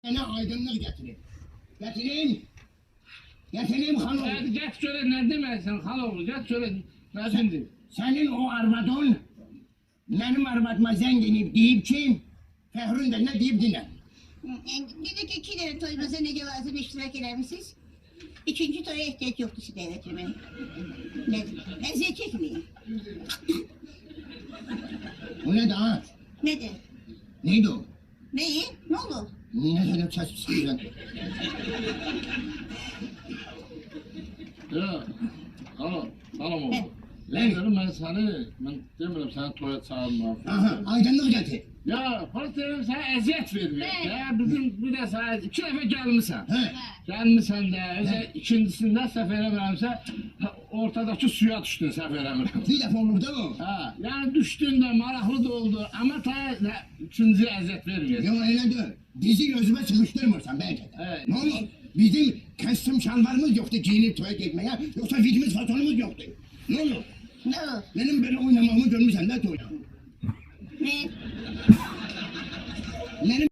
Bana aydınlık getirin. Getireyim hanım. Hadi get söyle ne demeksin haloğlu get söyle ne şimdi? Senin o arvadın benim arvadıma zenginip deyip ki Fəhrun da ne deyip dinle. Dedik ki 2 tane toyumuza ne cevazım iştirak eder misiniz? 2. toya ihtiyaç yoktu size devletimin. Eziyet çekmeyin. O ne daha? Nedir? Neydi o? Neyi? Ne oldu? Ne kadar çarpışsın. Ya halom oldu. He. Ben dedim ben demiyorum seni toya çağırma. Aha aydınlık getir. Ya polis dedim sana eziyet vermiyor. He. Ya bizim bir de sana 2 defa gelmişsen. He. Gelmişsen de öyle ikincisinde səhv eləmirəmsə ortadakı suya düşdün səhv eləmirəm. Bir defa olur da o. Ha, yani düştün de maraqlı da oldu ama ta üçüncüye əziyyət vermiyor. Ya öyle değil. Bizi gözüme sıkıştırmırsan belki de. Evet. Ne olur? Bizim kostüm şalvarımız yoktu giyinip toya gitmeye. Yoksa vidimiz fatonumuz yoktu. Ne olur? Ne o? Benim böyle oynamamı görmüşsen de toya. Ne? Benim